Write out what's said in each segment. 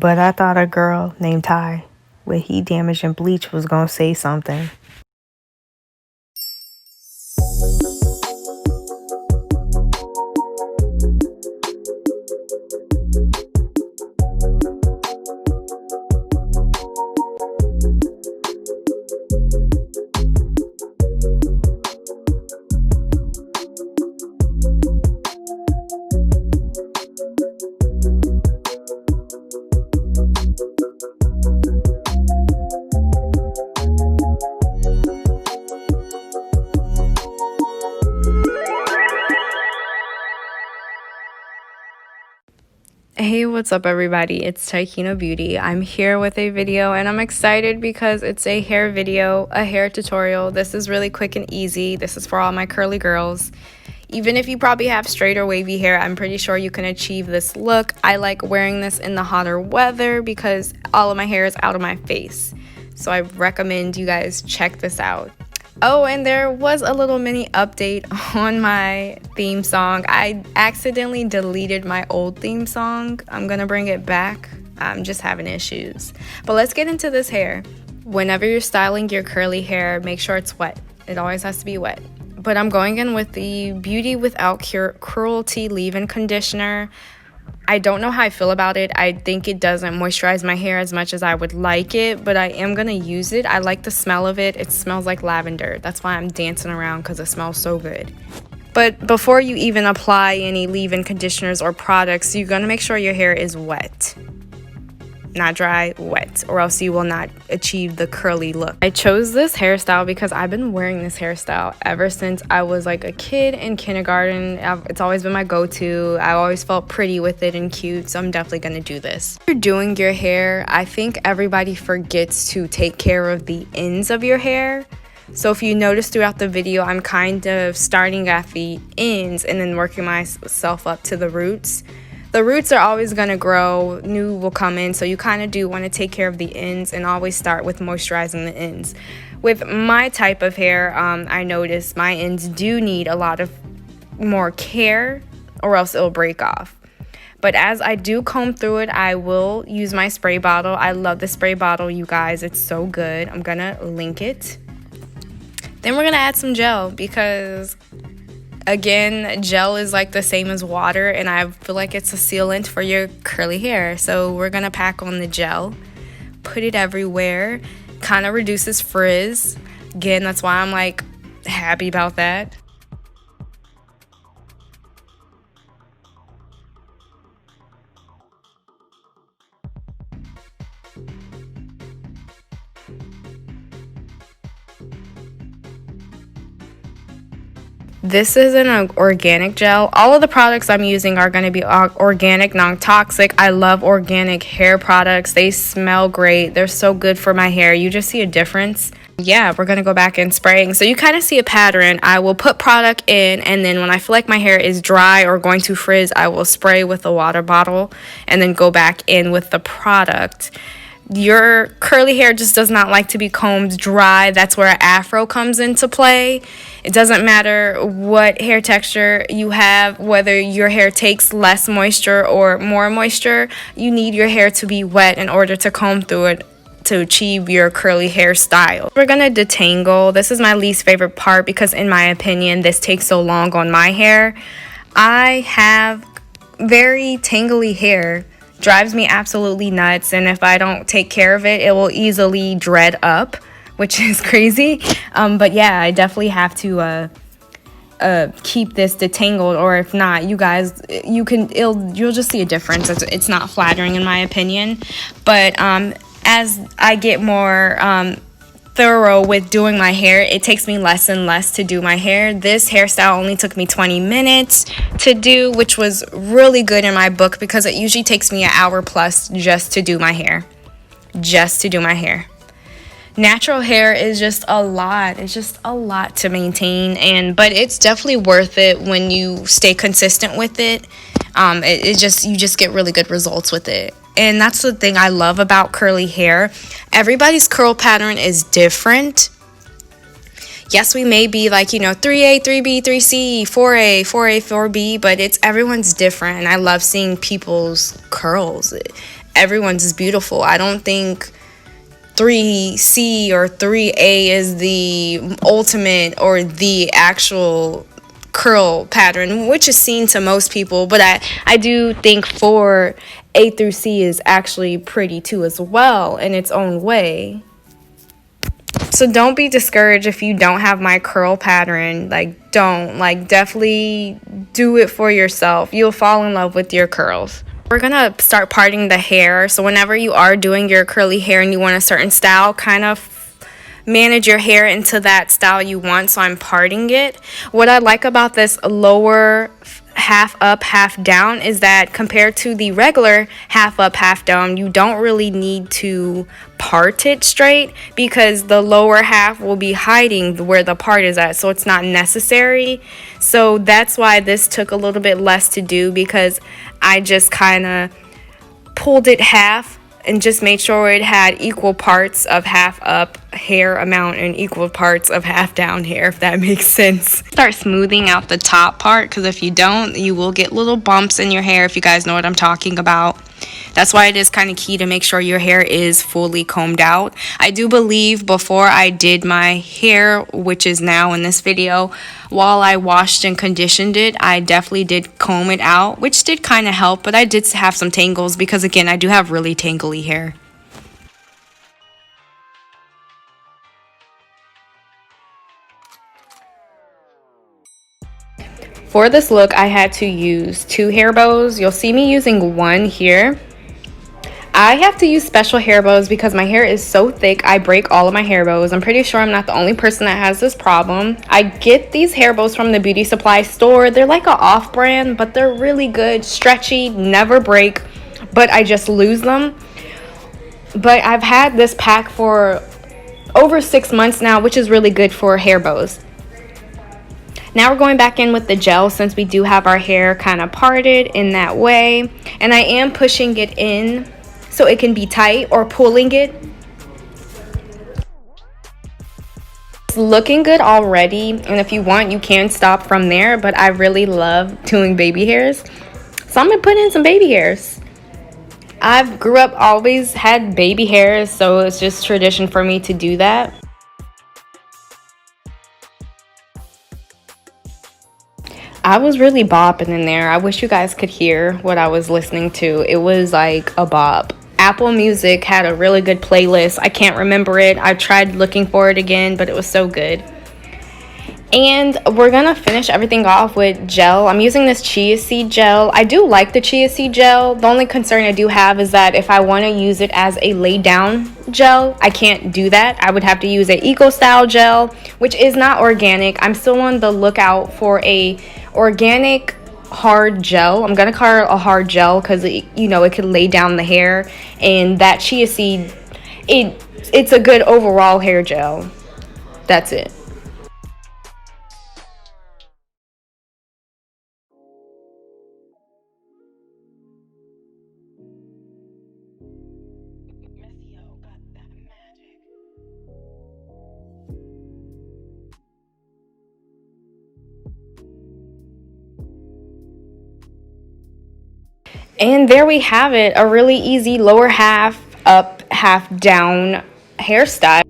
But I thought a girl named Ty with heat damage and bleach was gonna say something. Hey, what's up everybody? It's Taikina Beauty. I'm here with a video and I'm excited because it's a hair video, a hair tutorial. This is really quick and easy. This is for all my curly girls. Even if you probably have straight or wavy hair, I'm pretty sure you can achieve this look. I like wearing this in the hotter weather because all of my hair is out of my face. So I recommend you guys check this out. Oh, and there was a little mini update on my theme song. I accidentally deleted my old theme song. I'm gonna bring it back. I'm just having issues. But let's get into this hair. Whenever you're styling your curly hair, make sure it's wet. It always has to be wet. But I'm going in with the Beauty Without Cruelty leave-in conditioner. I don't know how I feel about it. I think it doesn't moisturize my hair as much as I would like it, but I am going to use it. I like the smell of it. It smells like lavender. That's why I'm dancing around, because it smells so good. But before you even apply any leave-in conditioners or products, you're going to make sure your hair is wet. Not dry, wet, or else you will not achieve the curly look. I chose this hairstyle because I've been wearing this hairstyle ever since I was like a kid in kindergarten. It's always been my go-to. I always felt pretty with it and cute, so I'm definitely gonna do this. When you're doing your hair, I think everybody forgets to take care of the ends of your hair. So if you notice throughout the video, I'm kind of starting at the ends and then working myself up to the roots. The roots are always going to grow, new will come in, so you kind of do want to take care of the ends and always start with moisturizing the ends. With my type of hair, I notice my ends do need a lot of more care or else it'll break off. But as I do comb through it, I will use my spray bottle. I love the spray bottle, you guys. It's so good. I'm going to link it. Then we're going to add some gel because again, gel is like the same as water, and I feel like it's a sealant for your curly hair. So we're gonna pack on the gel, put it everywhere, kind of reduces frizz. Again, that's why I'm like happy about that. This is an organic gel. All of the products I'm using are going to be organic, non-toxic. I love organic hair products. They smell great. They're so good for my hair. You just see a difference. Yeah, we're going to go back in spraying. So you kind of see a pattern. I will put product in, and then when I feel like my hair is dry or going to frizz, I will spray with a water bottle and then go back in with the product. Your curly hair just does not like to be combed dry. That's where an afro comes into play. It doesn't matter what hair texture you have, whether your hair takes less moisture or more moisture. You need your hair to be wet in order to comb through it to achieve your curly hairstyle. We're gonna detangle. This is my least favorite part because in my opinion, this takes so long on my hair. I have very tangly hair. Drives me absolutely nuts, and if I don't take care of it, it will easily dread up, which is crazy. But yeah, I definitely have to keep this detangled, or if not, you guys, you'll just see a difference. It's not flattering in my opinion. But as I get more thorough with doing my hair, it takes me less and less to do my hair. This hairstyle only took me 20 minutes to do, which was really good in my book because it usually takes me an hour plus just to do my hair. Natural hair is just a lot. It's just a lot to maintain, but it's definitely worth it when you stay consistent with it. You just get really good results with it. And that's the thing I love about curly hair. Everybody's curl pattern is different. Yes, we may be like, 3A, 3B, 3C, 4A, 4A, 4B, but everyone's different. And I love seeing people's curls. everyone's is beautiful. I don't think 3C or 3A is the ultimate or the actual curl pattern, which is seen to most people, but I do think 4A through C is actually pretty too as well in its own way. So don't be discouraged if you don't have my curl pattern. Definitely do it for yourself. You'll fall in love with your curls. We're gonna start parting the hair. So whenever you are doing your curly hair and you want a certain style, kind of manage your hair into that style you want. So I'm parting it. What I like about this lower half up, half down is that compared to the regular half up, half down, you don't really need to part it straight because the lower half will be hiding where the part is at, so it's not necessary. So that's why this took a little bit less to do, because I just kind of pulled it half and just made sure it had equal parts of half up hair amount and equal parts of half down hair, if that makes sense. Start smoothing out the top part, because if you don't, you will get little bumps in your hair, if you guys know what I'm talking about. That's why it is kind of key to make sure your hair is fully combed out. I do believe before I did my hair, which is now in this video, while I washed and conditioned it, I definitely did comb it out, which did kind of help, but I did have some tangles because, again, I do have really tangly hair. For this look, I had to use 2 hair bows. You'll see me using 1 here. I have to use special hair bows because my hair is so thick, I break all of my hair bows. I'm pretty sure I'm not the only person that has this problem. I get these hair bows from the beauty supply store. They're like an off-brand, but they're really good, stretchy, never break, but I just lose them. But I've had this pack for over 6 months now, which is really good for hair bows. Now we're going back in with the gel, since we do have our hair kind of parted in that way. And I am pushing it in so it can be tight, or pulling it. It's looking good already, and if you want, you can stop from there, but I really love doing baby hairs. So I'm gonna put in some baby hairs. I've grew up, always had baby hairs, so it's just tradition for me to do that. I was really bopping in there. I wish you guys could hear what I was listening to. It was like a bop. Apple Music had a really good playlist. I can't remember it. I tried looking for it again, but it was so good. And we're gonna finish everything off with gel. I'm using this chia seed gel. I do like the chia seed gel. The only concern I do have is that if I want to use it as a lay down gel, I can't do that. I would have to use a eco style gel, which is not organic. I'm still on the lookout for a organic hard gel. I'm gonna call it a hard gel because it could lay down the hair, and that chia seed, it's a good overall hair gel. That's it. And there we have it, a really easy lower half up, half down hairstyle.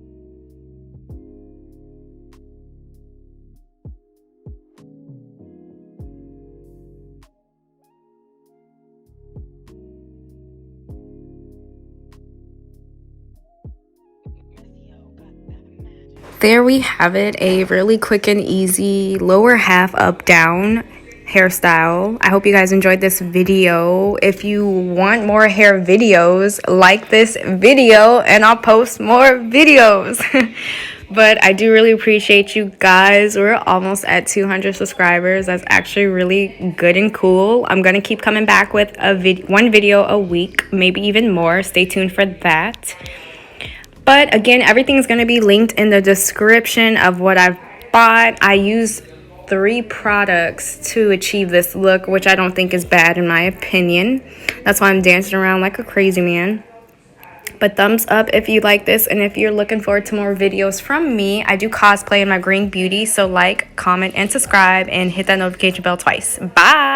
There we have it, a really quick and easy lower half up down hairstyle. I hope you guys enjoyed this video. If you want more hair videos, like this video and I'll post more videos. But I do really appreciate you guys. We're almost at 200 subscribers. That's actually really good and cool. I'm gonna keep coming back with one video a week, maybe even more. Stay tuned for that. But again, everything's going to be linked in the description of what I've bought. I use 3 products to achieve this look, which I don't think is bad in my opinion. That's why I'm dancing around like a crazy man. But thumbs up if you like this, and if you're looking forward to more videos from me. I do cosplay in my green beauty, so like, comment, and subscribe, and hit that notification bell twice. Bye!